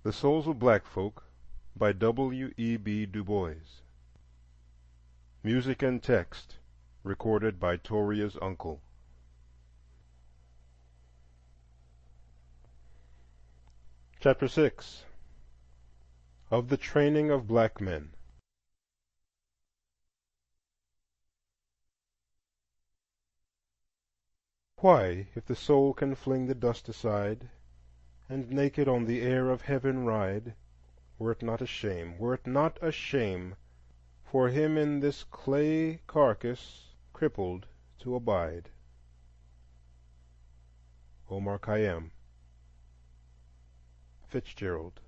The Souls of Black Folk by W.E.B.DuBois. Music and text recorded by Toria's uncle. Chapter 6. Of the Training of Black Men. Why, if the soul can fling the dust aside, and naked on the air of heaven ride, were it not a shame, for him in this clay carcass crippled to abide? Omar Khayyam. Fitzgerald.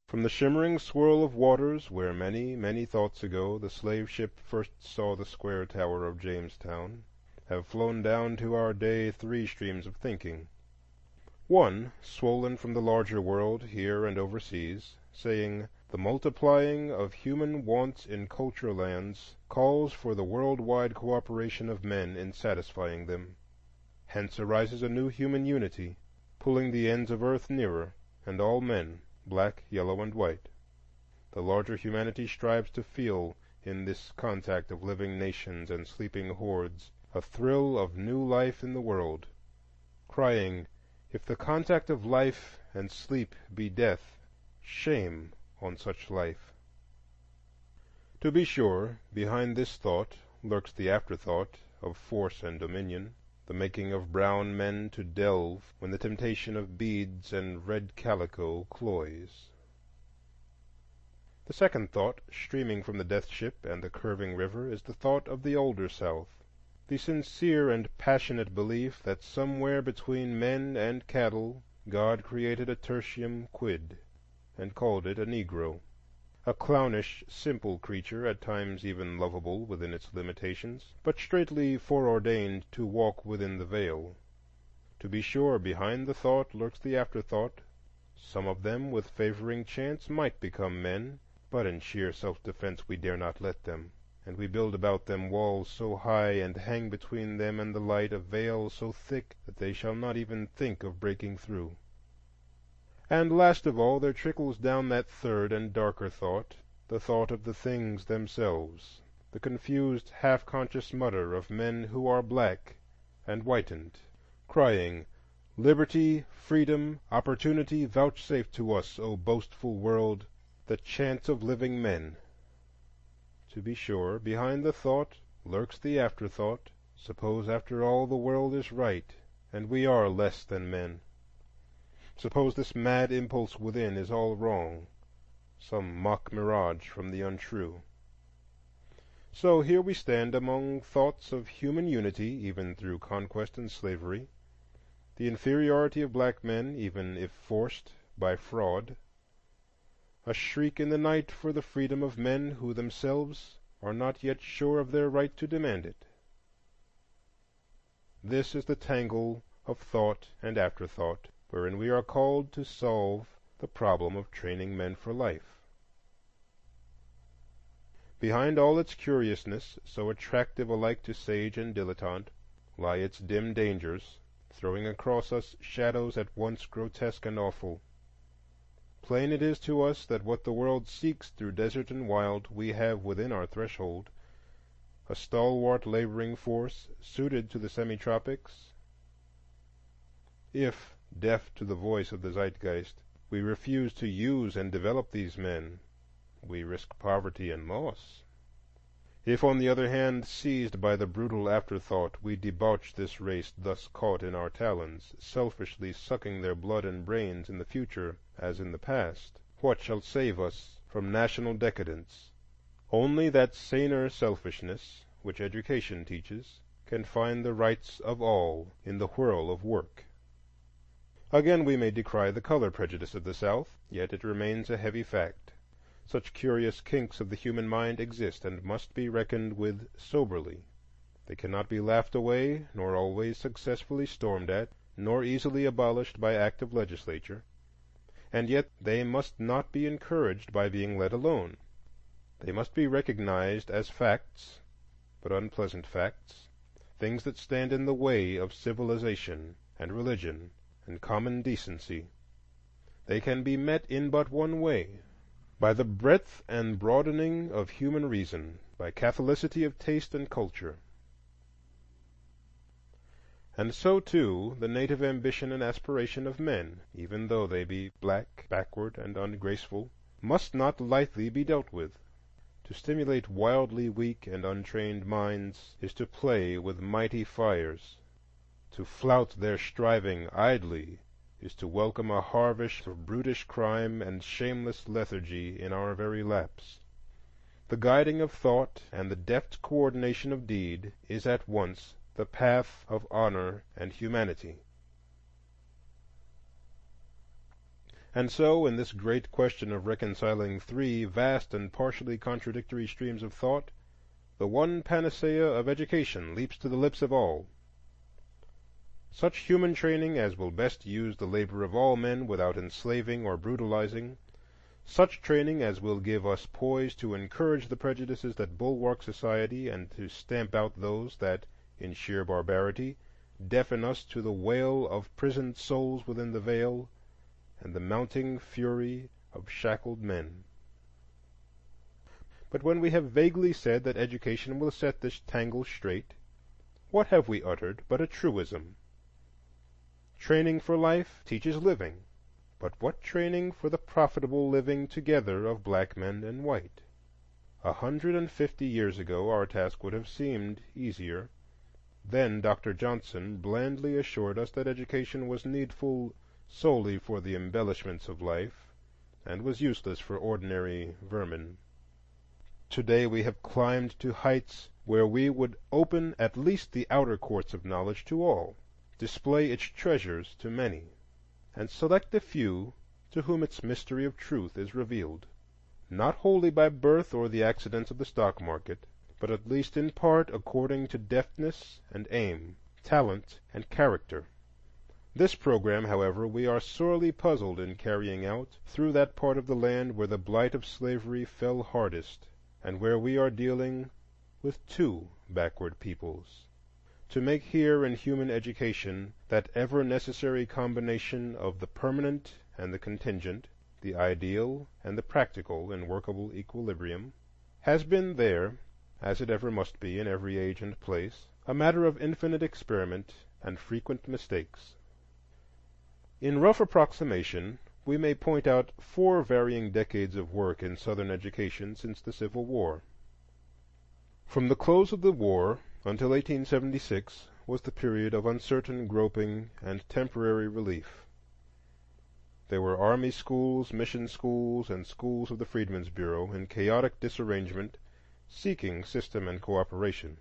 From the shimmering swirl of waters where many, many thoughts ago the slave ship first saw the square tower of Jamestown, have flown down to our day 3 streams of thinking. One, swollen from the larger world here and overseas, saying, "The multiplying of human wants in culture lands calls for the worldwide cooperation of men in satisfying them. Hence arises a new human unity, pulling the ends of earth nearer, and all men, black, yellow, and white. The larger humanity strives to feel in this contact of living nations and sleeping hordes a thrill of new life in the world, crying, if the contact of life and sleep be death, shame on such life." To be sure, behind this thought lurks the afterthought of force and dominion, the making of brown men to delve when the temptation of beads and red calico cloys. The second thought, streaming from the death ship and the curving river, is the thought of the older South, the sincere and passionate belief that somewhere between men and cattle God created a tertium quid, and called it a Negro, a clownish, simple creature, at times even lovable within its limitations, but straitly foreordained to walk within the veil. To be sure, behind the thought lurks the afterthought. Some of them, with favoring chance, might become men, but in sheer self-defense we dare not let them, and we build about them walls so high and hang between them and the light a veil so thick that they shall not even think of breaking through. And last of all there trickles down that third and darker thought, the thought of the things themselves, the confused half-conscious mutter of men who are black and whitened, crying, "Liberty, freedom, opportunity, vouchsafe to us, O boastful world, the chance of living men." To be sure, behind the thought lurks the afterthought. Suppose after all the world is right, and we are less than men? Suppose this mad impulse within is all wrong, some mock mirage from the untrue? So here we stand among thoughts of human unity, even through conquest and slavery, the inferiority of black men, even if forced by fraud, a shriek in the night for the freedom of men who themselves are not yet sure of their right to demand it. This is the tangle of thought and afterthought, wherein we are called to solve the problem of training men for life. Behind all its curiousness, so attractive alike to sage and dilettante, lie its dim dangers, throwing across us shadows at once grotesque and awful. Plain it is to us that what the world seeks through desert and wild we have within our threshold, a stalwart laboring force suited to the semi-tropics. If, deaf to the voice of the zeitgeist, we refuse to use and develop these men, we risk poverty and loss. If, on the other hand, seized by the brutal afterthought, we debauch this race thus caught in our talons, selfishly sucking their blood and brains in the future as in the past, what shall save us from national decadence? Only that saner selfishness, which education teaches, can find the rights of all in the whirl of work. Again, we may decry the color prejudice of the South, yet it remains a heavy fact. Such curious kinks of the human mind exist and must be reckoned with soberly. They cannot be laughed away, nor always successfully stormed at, nor easily abolished by act of legislature, and yet they must not be encouraged by being let alone. They must be recognized as facts, but unpleasant facts, things that stand in the way of civilization and religion and common decency. They can be met in but one way, by the breadth and broadening of human reason, by catholicity of taste and culture. And so, too, the native ambition and aspiration of men, even though they be black, backward, and ungraceful, must not lightly be dealt with. To stimulate wildly weak and untrained minds is to play with mighty fires. To flout their striving idly is to welcome a harvest of brutish crime and shameless lethargy in our very laps. The guiding of thought and the deft coordination of deed is at once the path of honor and humanity. And so, in this great question of reconciling three vast and partially contradictory streams of thought, the one panacea of education leaps to the lips of all. Such human training as will best use the labor of all men without enslaving or brutalizing, such training as will give us poise to encourage the prejudices that bulwark society and to stamp out those that, in sheer barbarity, deafen us to the wail of prisoned souls within the veil and the mounting fury of shackled men. But when we have vaguely said that education will set this tangle straight, what have we uttered but a truism? Training for life teaches living, but what training for the profitable living together of black men and white? 150 years ago our task would have seemed easier. Then Dr. Johnson blandly assured us that education was needful solely for the embellishments of life, and was useless for ordinary vermin. Today we have climbed to heights where we would open at least the outer courts of knowledge to all, display its treasures to many, and select a few to whom its mystery of truth is revealed, not wholly by birth or the accidents of the stock market, but at least in part according to deftness and aim, talent and character. This program, however, we are sorely puzzled in carrying out through that part of the land where the blight of slavery fell hardest, and where we are dealing with two backward peoples. To make here in human education that ever-necessary combination of the permanent and the contingent, the ideal and the practical in workable equilibrium, has been there, as it ever must be in every age and place, a matter of infinite experiment and frequent mistakes. In rough approximation, we may point out 4 varying decades of work in Southern education since the Civil War. From the close of the war until 1876 was the period of uncertain groping and temporary relief. There were army schools, mission schools, and schools of the Freedmen's Bureau in chaotic disarrangement, seeking system and cooperation.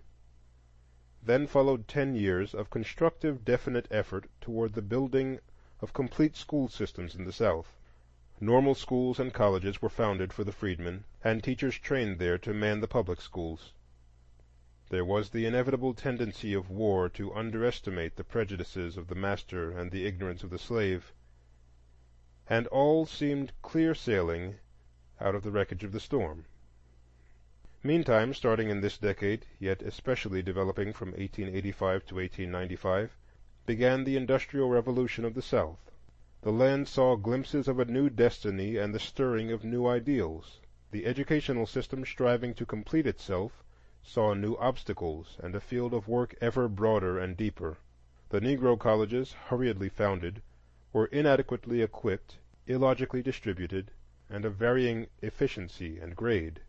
Then followed 10 years of constructive, definite effort toward the building of complete school systems in the South. Normal schools and colleges were founded for the freedmen, and teachers trained there to man the public schools. There was the inevitable tendency of war to underestimate the prejudices of the master and the ignorance of the slave, and all seemed clear sailing out of the wreckage of the storm. Meantime, starting in this decade, yet especially developing from 1885 to 1895, began the Industrial Revolution of the South. The land saw glimpses of a new destiny and the stirring of new ideals. The educational system, striving to complete itself, saw new obstacles and a field of work ever broader and deeper. The Negro colleges, hurriedly founded, were inadequately equipped, illogically distributed, and of varying efficiency and grade.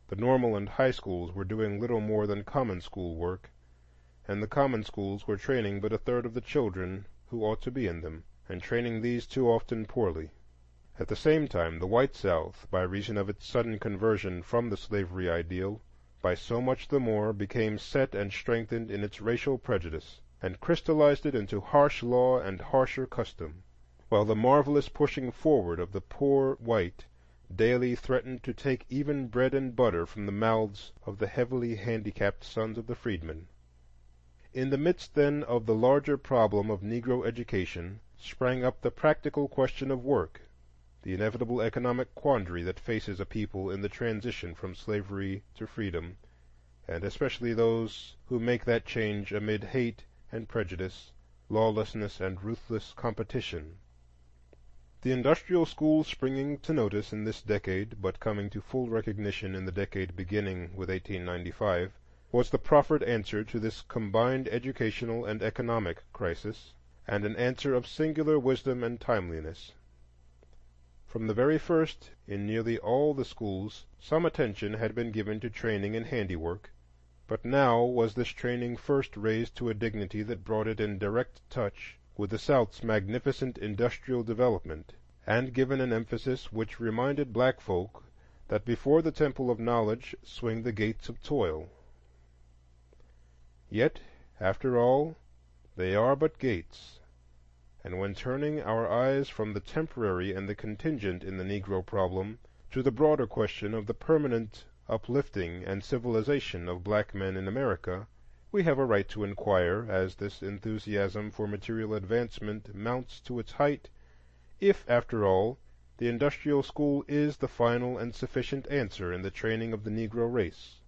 The normal and high schools were doing little more than common school work, and the common schools were training but a third of the children who ought to be in them, and training these too often poorly. At the same time, the white South, by reason of its sudden conversion from the slavery ideal, by so much the more became set and strengthened in its racial prejudice, and crystallized it into harsh law and harsher custom, while the marvelous pushing forward of the poor white daily threatened to take even bread and butter from the mouths of the heavily handicapped sons of the freedmen. In the midst, then, of the larger problem of Negro education sprang up the practical question of work, the inevitable economic quandary that faces a people in the transition from slavery to freedom, and especially those who make that change amid hate and prejudice, lawlessness and ruthless competition. The industrial school springing to notice in this decade, but coming to full recognition in the decade beginning with 1895, was the proffered answer to this combined educational and economic crisis, and an answer of singular wisdom and timeliness. From the very first, in nearly all the schools, some attention had been given to training in handiwork, but now was this training first raised to a dignity that brought it in direct touch with the South's magnificent industrial development, and given an emphasis which reminded black folk that before the temple of knowledge swing the gates of toil. Yet, after all, they are but gates, and when turning our eyes from the temporary and the contingent in the Negro problem to the broader question of the permanent uplifting and civilization of black men in America, we have a right to inquire, as this enthusiasm for material advancement mounts to its height, if, after all, the industrial school is the final and sufficient answer in the training of the Negro race,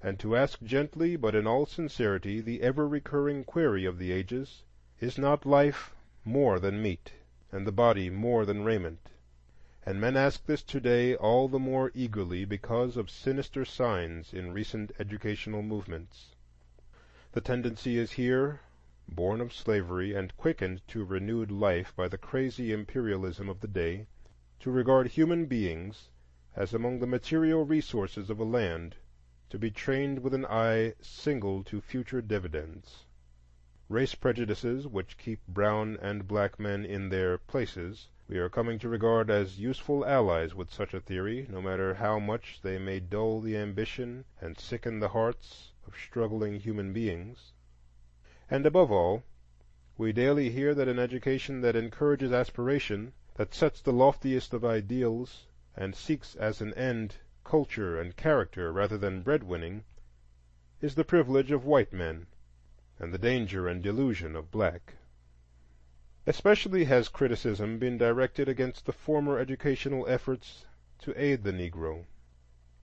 and to ask gently but in all sincerity the ever-recurring query of the ages, is not life more than meat, and the body more than raiment? And men ask this today all the more eagerly because of sinister signs in recent educational movements. The tendency is here, born of slavery and quickened to renewed life by the crazy imperialism of the day, to regard human beings as among the material resources of a land, to be trained with an eye single to future dividends. Race prejudices, which keep brown and black men in their places, we are coming to regard as useful allies with such a theory, no matter how much they may dull the ambition and sicken the hearts of struggling human beings. And above all, we daily hear that an education that encourages aspiration, that sets the loftiest of ideals, and seeks as an end culture and character rather than breadwinning, is the privilege of white men, and the danger and delusion of black. Especially has criticism been directed against the former educational efforts to aid the Negro.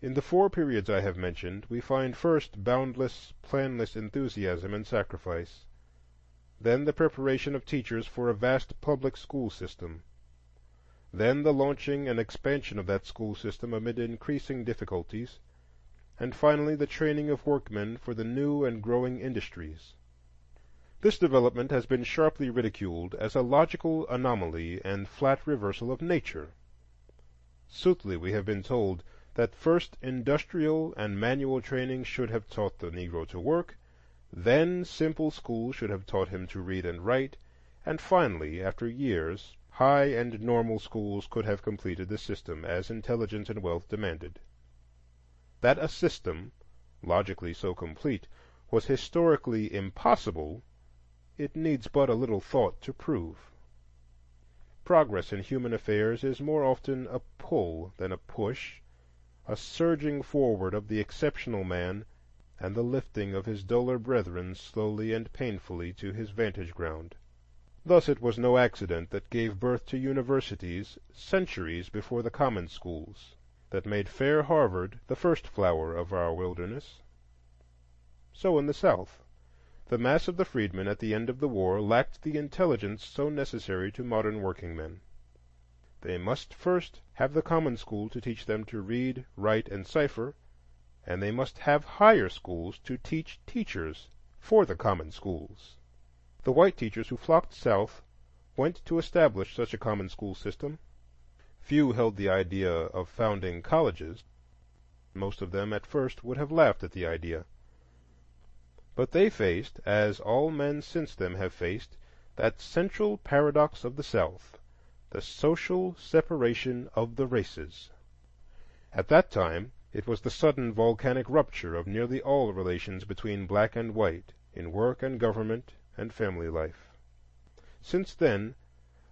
In the four periods I have mentioned, we find first boundless, planless enthusiasm and sacrifice, then the preparation of teachers for a vast public school system, then the launching and expansion of that school system amid increasing difficulties, and finally the training of workmen for the new and growing industries. This development has been sharply ridiculed as a logical anomaly and flat reversal of nature. Soothly we have been told that first industrial and manual training should have taught the Negro to work, then simple schools should have taught him to read and write, and finally, after years, high and normal schools could have completed the system as intelligence and wealth demanded. That a system, logically so complete, was historically impossible, it needs but a little thought to prove. Progress in human affairs is more often a pull than a push, a surging forward of the exceptional man, and the lifting of his duller brethren slowly and painfully to his vantage ground. Thus it was no accident that gave birth to universities centuries before the common schools, that made fair Harvard the first flower of our wilderness. So in the South, the mass of the freedmen at the end of the war lacked the intelligence so necessary to modern workingmen. They must first have the common school to teach them to read, write, and cipher, and they must have higher schools to teach teachers for the common schools. The white teachers who flocked south went to establish such a common school system. Few held the idea of founding colleges. Most of them at first would have laughed at the idea. But they faced, as all men since them have faced, that central paradox of the South, the social separation of the races. At that time, it was the sudden volcanic rupture of nearly all relations between black and white, in work and government and family life. Since then,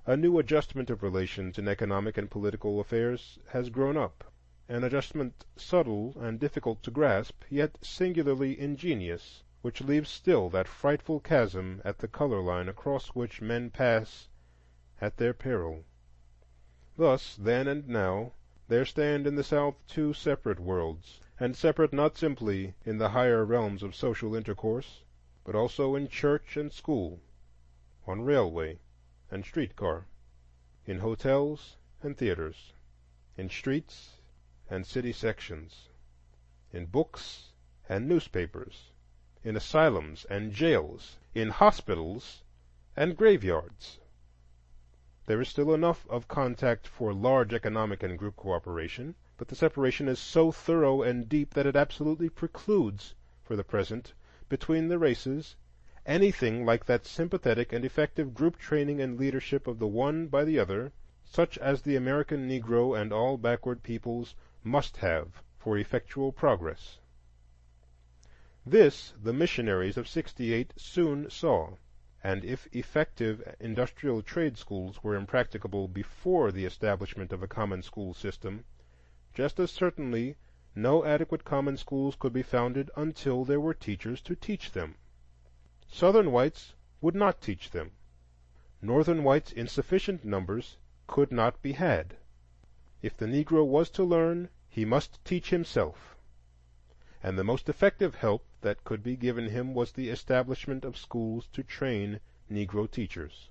a new adjustment of relations in economic and political affairs has grown up, an adjustment subtle and difficult to grasp, yet singularly ingenious, which leaves still that frightful chasm at the color line across which men pass at their peril. Thus, then and now, there stand in the South two separate worlds, and separate not simply in the higher realms of social intercourse, but also in church and school, on railway and streetcar, in hotels and theaters, in streets and city sections, in books and newspapers, in asylums and jails, in hospitals and graveyards. There is still enough of contact for large economic and group cooperation, but the separation is so thorough and deep that it absolutely precludes, for the present, between the races, anything like that sympathetic and effective group training and leadership of the one by the other, such as the American Negro and all backward peoples must have for effectual progress. This the missionaries of '68 soon saw, and if effective industrial trade schools were impracticable before the establishment of a common school system, just as certainly no adequate common schools could be founded until there were teachers to teach them. Southern whites would not teach them. Northern whites in sufficient numbers could not be had. If the Negro was to learn, he must teach himself. And the most effective help that could be given him was the establishment of schools to train Negro teachers.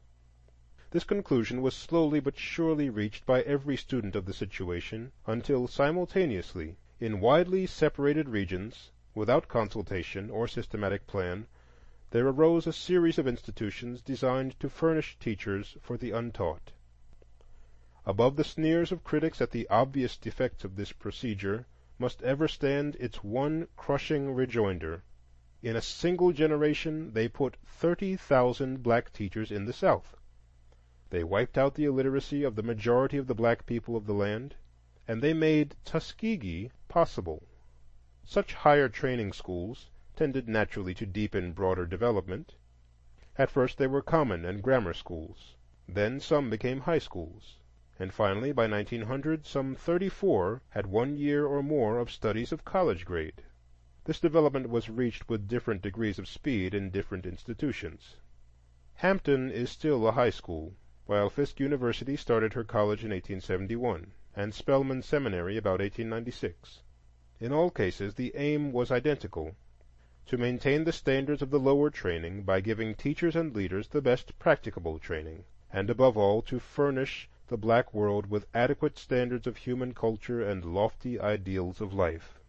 This conclusion was slowly but surely reached by every student of the situation, until simultaneously, in widely separated regions, without consultation or systematic plan, there arose a series of institutions designed to furnish teachers for the untaught. Above the sneers of critics at the obvious defects of this procedure must ever stand its one crushing rejoinder: in a single generation they put 30,000 black teachers in the South. They wiped out the illiteracy of the majority of the black people of the land, and they made Tuskegee possible. Such higher training schools tended naturally to deepen broader development. At first they were common and grammar schools, then some became high schools, and finally by 1900 some 34 had 1 year or more of studies of college grade. This development was reached with different degrees of speed in different institutions. Hampton is still a high school, while Fisk University started her college in 1871, and Spelman Seminary about 1896. In all cases the aim was identical: to maintain the standards of the lower training by giving teachers and leaders the best practicable training, and above all to furnish the black world with adequate standards of human culture and lofty ideals of life.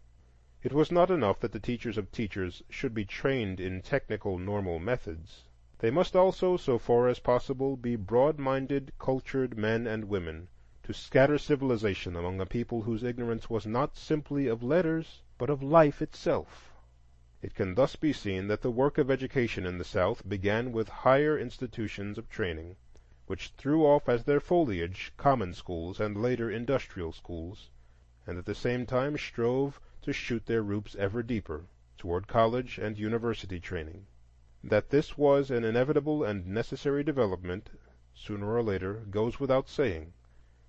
It was not enough that the teachers of teachers should be trained in technical normal methods. They must also, so far as possible, be broad-minded, cultured men and women, to scatter civilization among a people whose ignorance was not simply of letters, but of life itself. It can thus be seen that the work of education in the South began with higher institutions of training, which threw off as their foliage common schools and later industrial schools, and at the same time strove to shoot their roots ever deeper toward college and university training. That this was an inevitable and necessary development, sooner or later, goes without saying,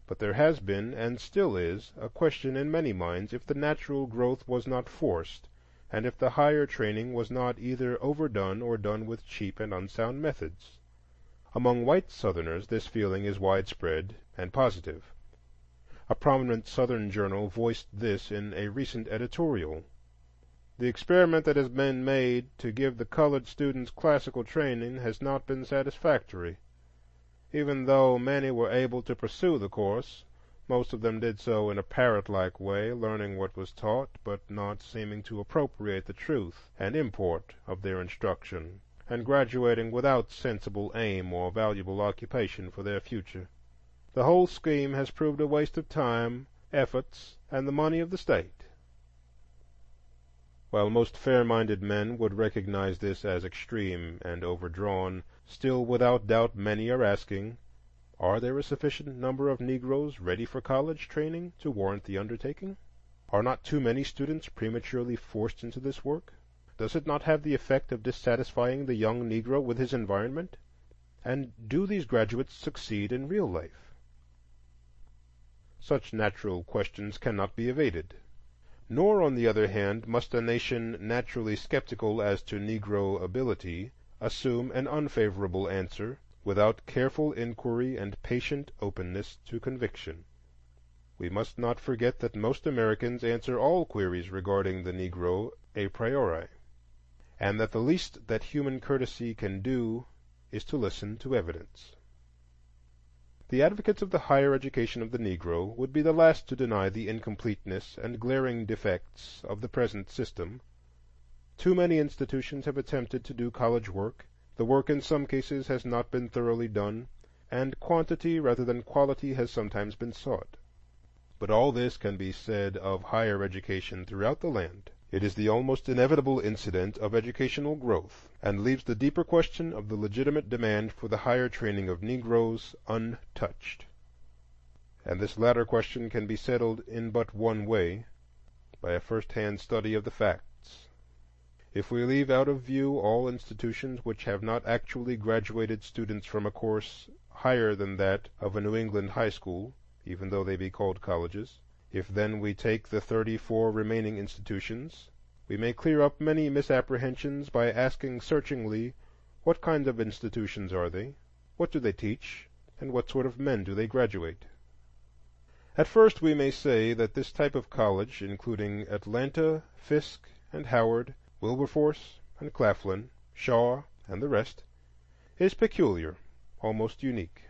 but there has been, and still is, a question in many minds if the natural growth was not forced, and if the higher training was not either overdone or done with cheap and unsound methods. Among white Southerners this feeling is widespread and positive. A prominent Southern journal voiced this in a recent editorial. The experiment that has been made to give the colored students classical training has not been satisfactory. Even though many were able to pursue the course, most of them did so in a parrot-like way, learning what was taught, but not seeming to appropriate the truth and import of their instruction, and graduating without sensible aim or valuable occupation for their future. The whole scheme has proved a waste of time, efforts, and the money of the state. While most fair-minded men would recognize this as extreme and overdrawn, still without doubt many are asking, are there a sufficient number of Negroes ready for college training to warrant the undertaking? Are not too many students prematurely forced into this work? Does it not have the effect of dissatisfying the young Negro with his environment? And do these graduates succeed in real life? Such natural questions cannot be evaded. Nor, on the other hand, must a nation naturally skeptical as to Negro ability assume an unfavorable answer without careful inquiry and patient openness to conviction. We must not forget that most Americans answer all queries regarding the Negro a priori, and that the least that human courtesy can do is to listen to evidence. The advocates of the higher education of the Negro would be the last to deny the incompleteness and glaring defects of the present system. Too many institutions have attempted to do college work, the work in some cases has not been thoroughly done, and quantity rather than quality has sometimes been sought. But all this can be said of higher education throughout the land. It is the almost inevitable incident of educational growth, and leaves the deeper question of the legitimate demand for the higher training of Negroes untouched. And this latter question can be settled in but one way, by a first-hand study of the facts. If we leave out of view all institutions which have not actually graduated students from a course higher than that of a New England high school, even though they be called colleges, if then we take the 34 remaining institutions, we may clear up many misapprehensions by asking searchingly, what kinds of institutions are they, what do they teach, and what sort of men do they graduate? At first we may say that this type of college, including Atlanta, Fisk, and Howard, Wilberforce, and Claflin, Shaw, and the rest, is peculiar, almost unique.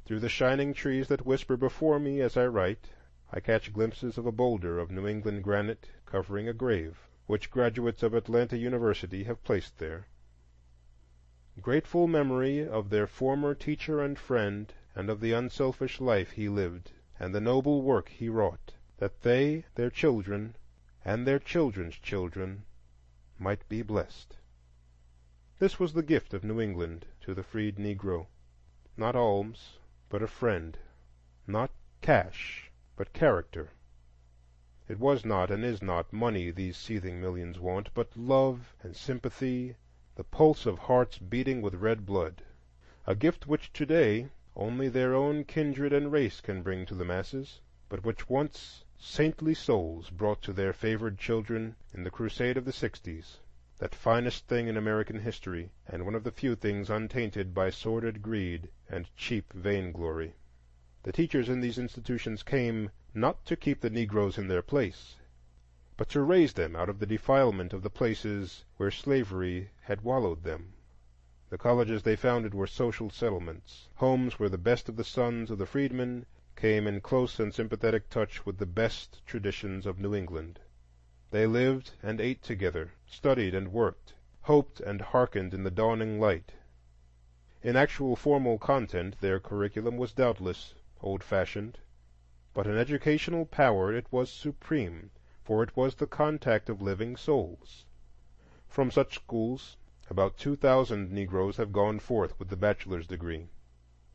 Through the shining trees that whisper before me as I write, I catch glimpses of a boulder of New England granite covering a grave, which graduates of Atlanta University have placed there. Grateful memory of their former teacher and friend, and of the unselfish life he lived, and the noble work he wrought, that they, their children, and their children's children might be blessed. This was the gift of New England to the freed Negro. Not alms, but a friend. Not cash, but character. It was not and is not money these seething millions want, but love and sympathy, the pulse of hearts beating with red blood, a gift which today only their own kindred and race can bring to the masses, but which once saintly souls brought to their favored children in the crusade of the 60s, that finest thing in American history, and one of the few things untainted by sordid greed and cheap vainglory. The teachers in these institutions came not to keep the Negroes in their place, but to raise them out of the defilement of the places where slavery had wallowed them. The colleges they founded were social settlements, homes where the best of the sons of the freedmen came in close and sympathetic touch with the best traditions of New England. They lived and ate together, studied and worked, hoped and hearkened in the dawning light. In actual formal content their curriculum was doubtless old-fashioned, but in educational power it was supreme, for it was the contact of living souls. From such schools about 2,000 Negroes have gone forth with the bachelor's degree.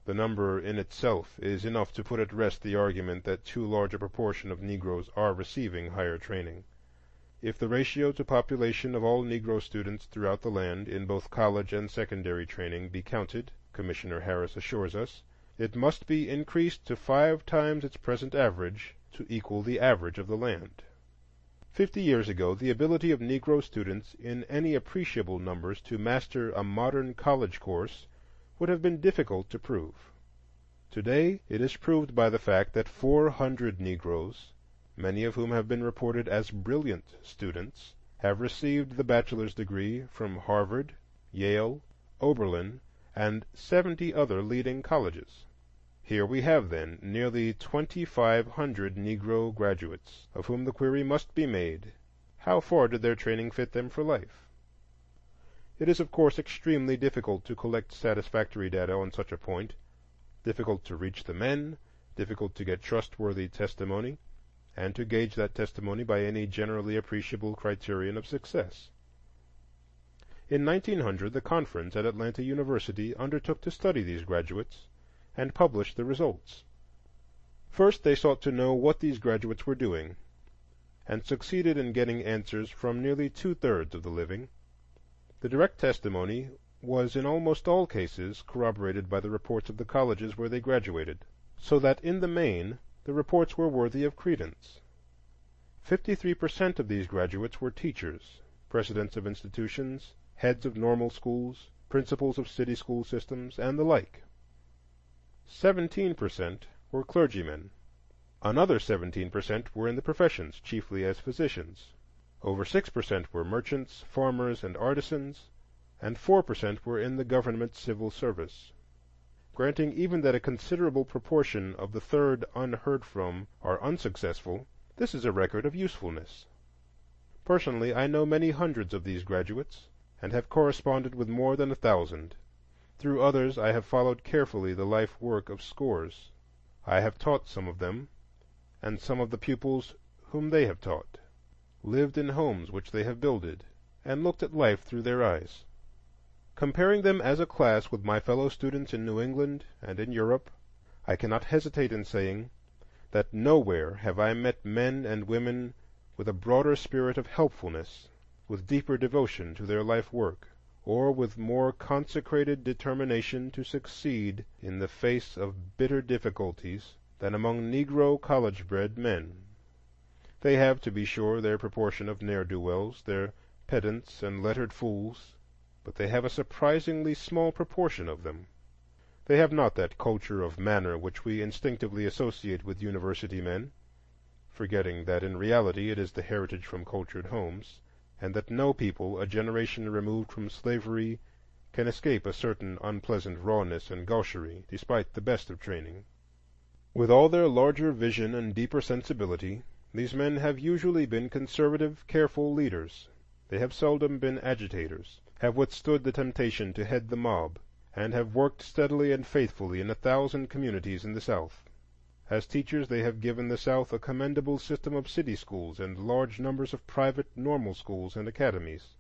The number in itself is enough to put at rest the argument that too large a proportion of Negroes are receiving higher training. If the ratio to population of all Negro students throughout the land in both college and secondary training be counted, Commissioner Harris assures us, it must be increased to 5 times its present average to equal the average of the land. 50 years ago, the ability of Negro students in any appreciable numbers to master a modern college course would have been difficult to prove. Today, it is proved by the fact that 400 Negroes, many of whom have been reported as brilliant students, have received the bachelor's degree from Harvard, Yale, Oberlin, and 70 other leading colleges. Here we have, then, nearly 2,500 Negro graduates, of whom the query must be made, how far did their training fit them for life? It is, of course, extremely difficult to collect satisfactory data on such a point, difficult to reach the men, difficult to get trustworthy testimony, and to gauge that testimony by any generally appreciable criterion of success. In 1900, the conference at Atlanta University undertook to study these graduates and publish the results. First, they sought to know what these graduates were doing, and succeeded in getting answers from nearly 2/3 of the living. The direct testimony was in almost all cases corroborated by the reports of the colleges where they graduated, so that in the main the reports were worthy of credence. 53% of these graduates were teachers, presidents of institutions, heads of normal schools, principals of city school systems, and the like. 17% were clergymen. Another 17% were in the professions, chiefly as physicians. Over 6% were merchants, farmers, and artisans, and 4% were in the government civil service. Granting even that a considerable proportion of the third unheard from are unsuccessful, this is a record of usefulness. Personally, I know many hundreds of these graduates, and have corresponded with more than 1,000. Through others I have followed carefully the life work of scores. I have taught some of them, and some of the pupils whom they have taught, lived in homes which they have builded, and looked at life through their eyes. Comparing them as a class with my fellow students in New England and in Europe, I cannot hesitate in saying that nowhere have I met men and women with a broader spirit of helpfulness, with deeper devotion to their life work, or with more consecrated determination to succeed in the face of bitter difficulties than among Negro college-bred men. They have, to be sure, their proportion of ne'er-do-wells, their pedants and lettered fools, but they have a surprisingly small proportion of them. They have not that culture of manner which we instinctively associate with university men, forgetting that in reality it is the heritage from cultured homes, and that no people a generation removed from slavery can escape a certain unpleasant rawness and gaucherie, despite the best of training. With all their larger vision and deeper sensibility, these men have usually been conservative, careful leaders. They have seldom been agitators, have withstood the temptation to head the mob, and have worked steadily and faithfully in 1,000 communities in the South. As teachers they have given the South a commendable system of city schools and large numbers of private normal schools and academies.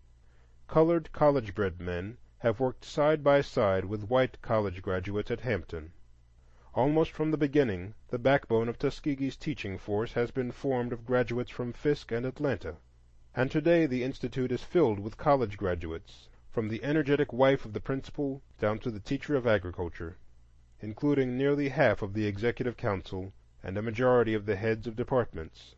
Colored college-bred men have worked side by side with white college graduates at Hampton. Almost from the beginning, the backbone of Tuskegee's teaching force has been formed of graduates from Fisk and Atlanta, and today the institute is filled with college graduates, from the energetic wife of the principal down to the teacher of agriculture, including nearly half of the executive council and a majority of the heads of departments.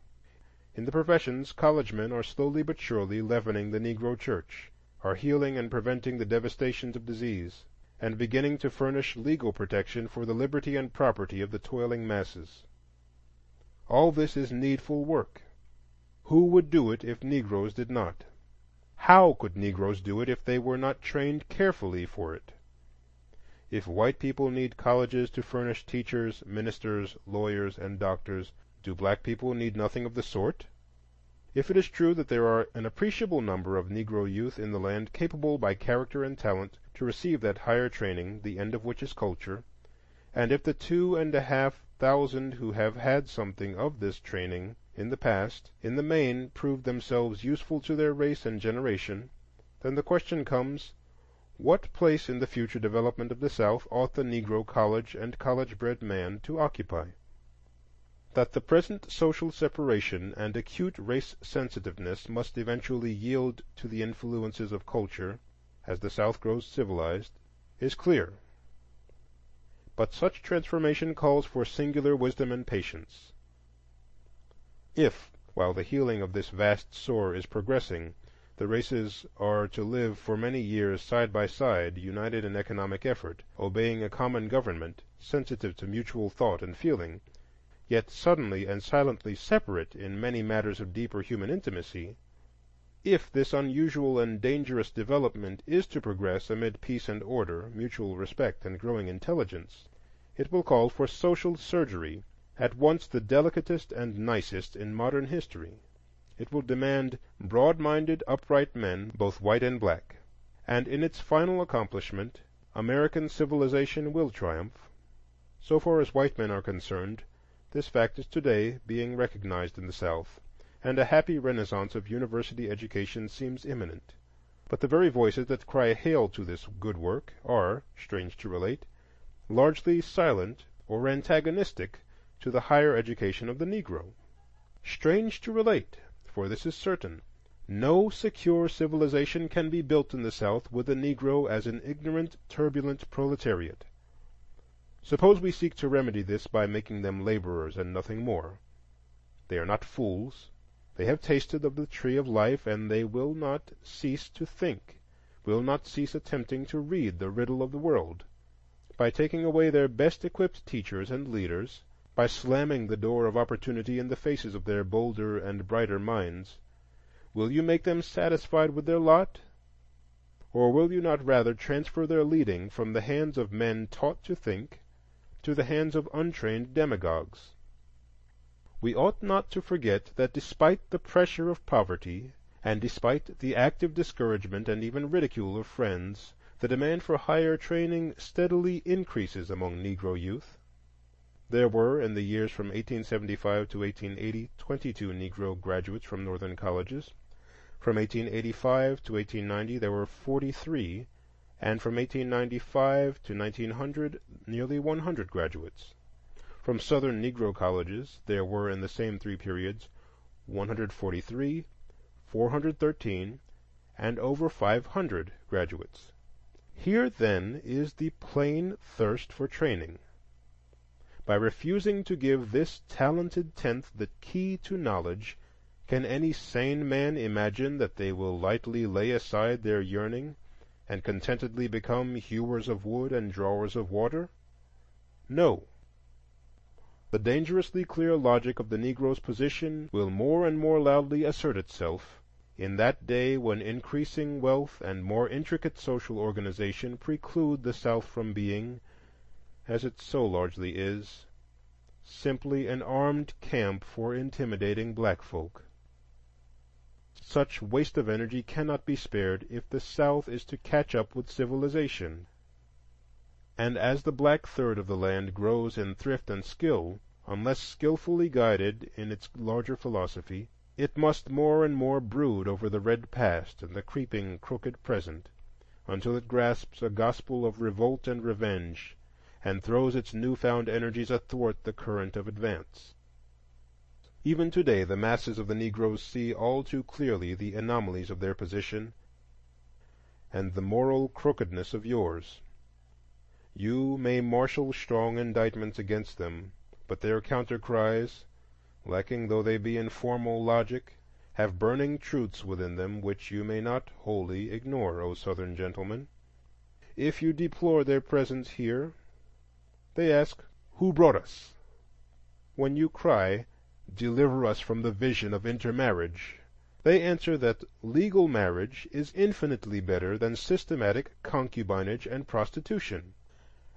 In the professions, college men are slowly but surely leavening the Negro church, are healing and preventing the devastations of disease, and beginning to furnish legal protection for the liberty and property of the toiling masses. All this is needful work. Who would do it if Negroes did not? How could Negroes do it if they were not trained carefully for it? If white people need colleges to furnish teachers, ministers, lawyers, and doctors, do black people need nothing of the sort? If it is true that there are an appreciable number of Negro youth in the land capable by character and talent to receive that higher training, the end of which is culture, and if the 2,500 who have had something of this training in the past, in the main, proved themselves useful to their race and generation, then the question comes, what place in the future development of the South ought the Negro college and college-bred man to occupy? That the present social separation and acute race sensitiveness must eventually yield to the influences of culture as the South grows civilized is clear. But such transformation calls for singular wisdom and patience. If, while the healing of this vast sore is progressing, the races are to live for many years side by side, united in economic effort, obeying a common government, sensitive to mutual thought and feeling, yet suddenly and silently separate in many matters of deeper human intimacy, if this unusual and dangerous development is to progress amid peace and order, mutual respect, and growing intelligence, it will call for social surgery, at once the delicatest and nicest in modern history. It will demand broad-minded, upright men, both white and black. And in its final accomplishment, American civilization will triumph. So far as white men are concerned, this fact is today being recognized in the South, and a happy renaissance of university education seems imminent. But the very voices that cry hail to this good work are, strange to relate, largely silent or antagonistic to the higher education of the Negro. Strange to relate, for this is certain: no secure civilization can be built in the South with the Negro as an ignorant, turbulent proletariat. Suppose we seek to remedy this by making them laborers and nothing more. They are not fools, They have tasted of the tree of life, and they will not cease to think, will not cease attempting to read the riddle of the world. By taking away their best equipped teachers and leaders, by slamming the door of opportunity in the faces of their bolder and brighter minds, will you make them satisfied with their lot? Or will you not rather transfer their leading from the hands of men taught to think to the hands of untrained demagogues? We ought not to forget that despite the pressure of poverty, and despite the active discouragement and even ridicule of friends, the demand for higher training steadily increases among Negro youth. There were, in the years from 1875 to 1880, 22 Negro graduates from Northern colleges. From 1885 to 1890 there were 43, and from 1895 to 1900 nearly 100 graduates. From Southern Negro colleges there were in the same three periods 143, 413, and over 500 graduates. Here, then, is the plain thirst for training. By refusing to give this talented tenth the key to knowledge, can any sane man imagine that they will lightly lay aside their yearning and contentedly become hewers of wood and drawers of water? No. The dangerously clear logic of the Negro's position will more and more loudly assert itself in that day when increasing wealth and more intricate social organization preclude the South from being, as it so largely is, simply an armed camp for intimidating black folk. Such waste of energy cannot be spared if the South is to catch up with civilization. And as the black third of the land grows in thrift and skill, unless skillfully guided in its larger philosophy, it must more and more brood over the red past and the creeping crooked present, until it grasps a gospel of revolt and revenge, and throws its newfound energies athwart the current of advance. Even today the masses of the Negroes see all too clearly the anomalies of their position and the moral crookedness of yours. You may marshal strong indictments against them, but their counter-cries, lacking though they be in formal logic, have burning truths within them which you may not wholly ignore, O Southern gentlemen. If you deplore their presence here, they ask, "Who brought us?" When you cry, "Deliver us from the vision of intermarriage," they answer that legal marriage is infinitely better than systematic concubinage and prostitution.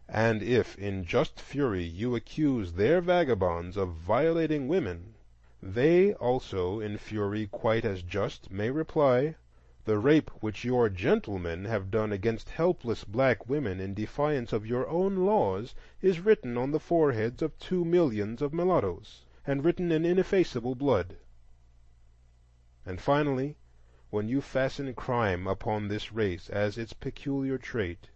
And if in just fury you accuse their vagabonds of violating women, they also in fury quite as just may reply, "The rape which your gentlemen have done against helpless black women in defiance of your own laws is written on the foreheads of 2 millions of mulattoes, and written in ineffaceable blood." And finally, when you fasten crime upon this race as its peculiar trait,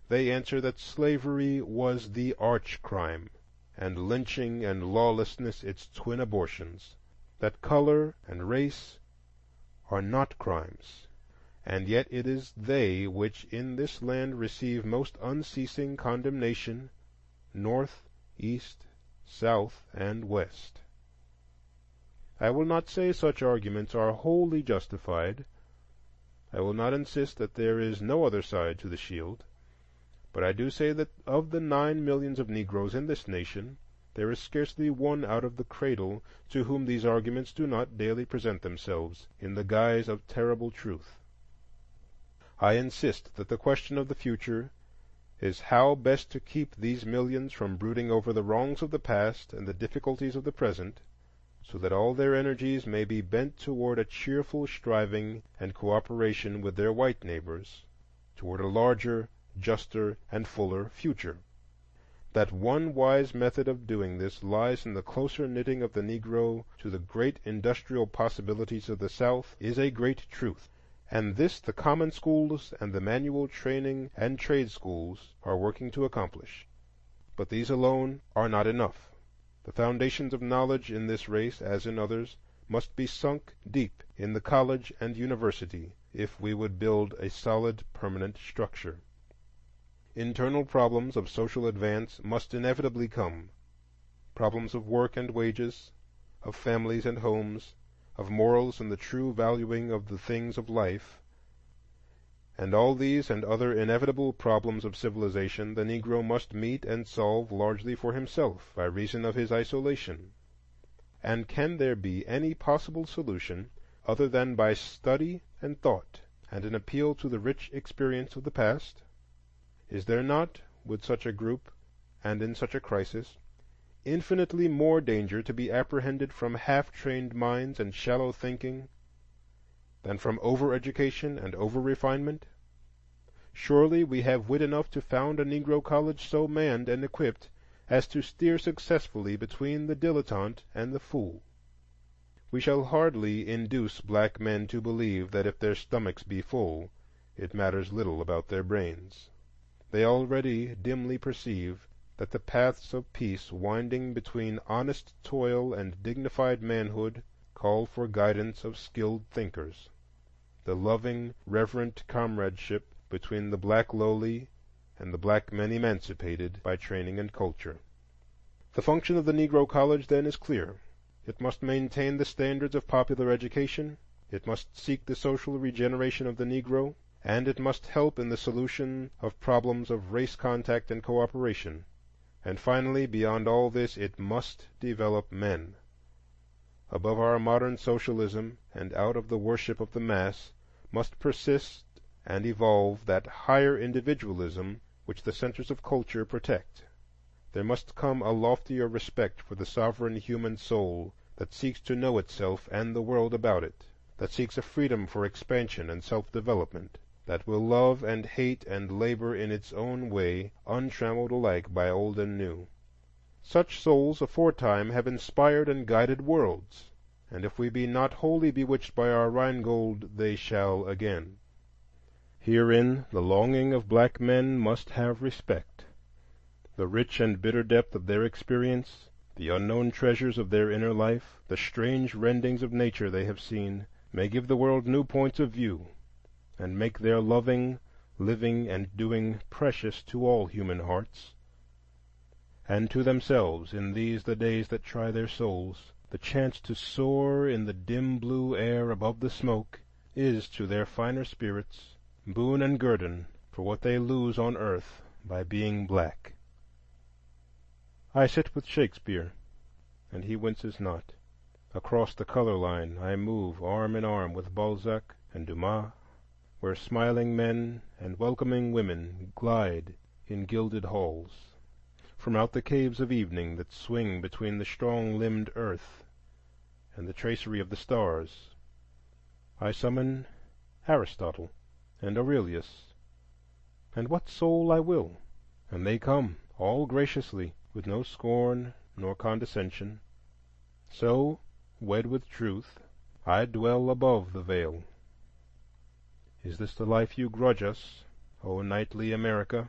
they answer that slavery was the arch-crime, and lynching and lawlessness its twin abortions, that color and race are not crimes, and yet it is they which in this land receive most unceasing condemnation, North, East, South, and West. I will not say such arguments are wholly justified. I will not insist that there is no other side to the shield. But I do say that of the 9 millions of Negroes in this nation, there is scarcely one out of the cradle to whom these arguments do not daily present themselves in the guise of terrible truth. I insist that the question of the future is how best to keep these millions from brooding over the wrongs of the past and the difficulties of the present, so that all their energies may be bent toward a cheerful striving and cooperation with their white neighbors, toward a larger, juster, and fuller future. That one wise method of doing this lies in the closer knitting of the Negro to the great industrial possibilities of the South is a great truth, and this the common schools and the manual training and trade schools are working to accomplish. But these alone are not enough. The foundations of knowledge in this race, as in others, must be sunk deep in the college and university if we would build a solid, permanent structure. Internal problems of social advance must inevitably come, problems of work and wages, of families and homes, of morals and the true valuing of the things of life, and all these and other inevitable problems of civilization the Negro must meet and solve largely for himself by reason of his isolation. And can there be any possible solution other than by study and thought, and an appeal to the rich experience of the past? Is there not, with such a group and in such a crisis, infinitely more danger to be apprehended from half-trained minds and shallow thinking than from over-education and over-refinement? Surely we have wit enough to found a Negro college so manned and equipped as to steer successfully between the dilettante and the fool. We shall hardly induce black men to believe that if their stomachs be full, it matters little about their brains. They already dimly perceive that the paths of peace winding between honest toil and dignified manhood call for guidance of skilled thinkers. The loving, reverent comradeship between the black lowly and the black men emancipated by training and culture. The function of the Negro college, then, is clear. It must maintain the standards of popular education, it must seek the social regeneration of the Negro, and it must help in the solution of problems of race contact and cooperation. And finally, beyond all this, it must develop men. Above our modern socialism and out of the worship of the mass must persist and evolve that higher individualism which the centers of culture protect. There must come a loftier respect for the sovereign human soul that seeks to know itself and the world about it, that seeks a freedom for expansion and self-development, that will love and hate and labor in its own way, untrammeled alike by old and new. Such souls aforetime have inspired and guided worlds, and if we be not wholly bewitched by our Rheingold, they shall again. Herein the longing of black men must have respect. The rich and bitter depth of their experience, the unknown treasures of their inner life, the strange rendings of nature they have seen, may give the world new points of view, and make their loving, living, and doing precious to all human hearts. And to themselves, in these the days that try their souls, the chance to soar in the dim blue air above the smoke is to their finer spirits boon and guerdon for what they lose on earth by being black. I sit with Shakespeare, and he winces not. Across the color line I move arm in arm with Balzac and Dumas, where smiling men and welcoming women glide in gilded halls. From out the caves of evening that swing between the strong-limbed earth and the tracery of the stars, I summon Aristotle and Aurelius, and what soul I will, and they come, all graciously, with no scorn nor condescension. So, wed with truth, I dwell above the veil. Is this the life you grudge us, O knightly America?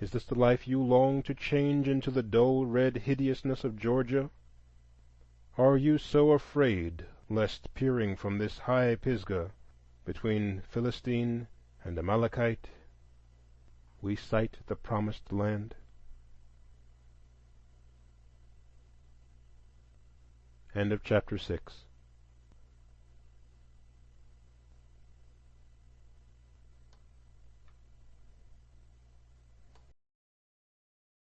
Is this the life you long to change into the dull red hideousness of Georgia? Are you so afraid lest, peering from this high Pisgah between Philistine and Amalekite, we sight the promised land? End of chapter 6.